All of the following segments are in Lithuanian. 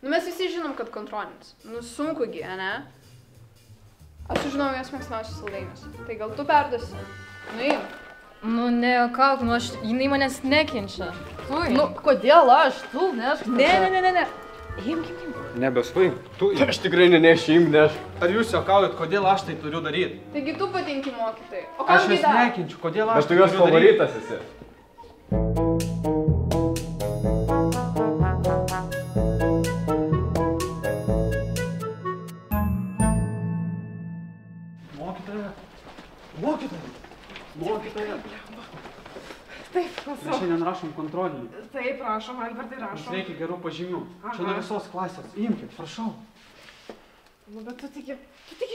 Nu, mes visi žinom, kad kontrolinis. Nu, sunku gi, ne? Aš žinau jos mėgstamiausius saldainius. Tai gal tu perduosi? Nu, imk. Nu, nejuokauk, nu, jinai manęs nekenčia. Nu, kodėl aš? Tu, ne aš. Ne. Imk. Nebesvaink. Tu Aš tikrai nenešim, neš. Ar jūs juokaujat, kodėl aš tai turiu daryti? Taigi tu patinki mokytojai. O Aš kam jas dar? nekenčiu, kodėl aš Bet tu jos favoritas esi. Mokytoja. Taip, Mes šiandien rašom kontrolinį. Taip, rašom, Albertai, Mums rašom. reikia gerų pažymių. Čia nuo visos klasės. Imkit, prašau. Nu, bet tu tik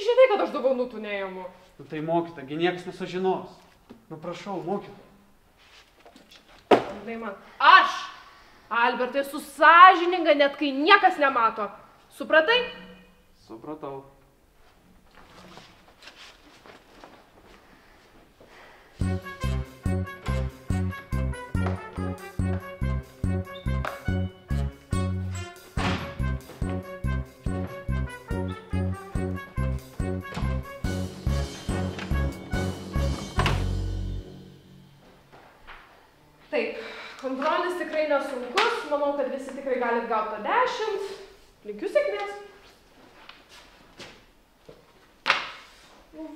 žinai, kad aš daugiau nutų neimu. Nu tai mokyta, gi niekas nesužinos. Nu prašau, mokyta. Žinai man. Aš, Albertai, esu sąžininga, net kai niekas nemato. Supratai? Supratau. Taip, kontrolinis tikrai nesunkus. Manau, kad visi tikrai galit gauti 10. Linkiu sėkmės.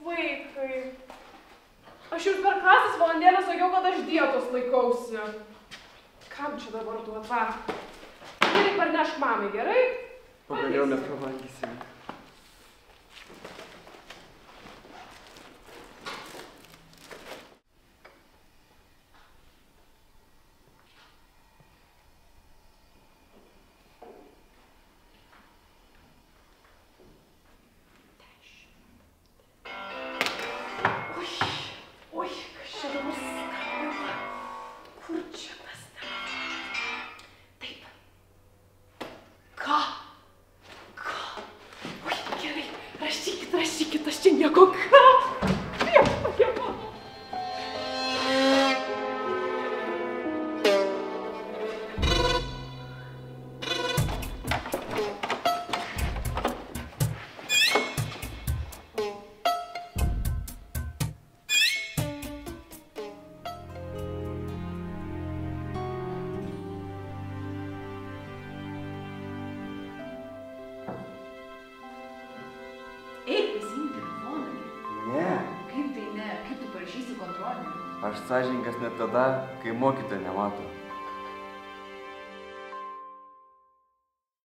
Vaikai. Aš jau per klasės valandėlę sakiau, kad aš dietos laikausi. Kam čia dabar duot va? Gerai, parnešk mamai, gerai? Pagaliau mes pavalgysime. Oi, kas čia dabar skambina? Kur čia tas telefonas? Taip. Ką? Oi, gerai, rašykit, aš čia nieko ką. Viešpatie mano. Eik, pasiimk telefoną. Ne. Kaip tai ne? Kaip tu parašysi kontrolinį? Aš sąžininkas net tada, kai mokytoja nemato.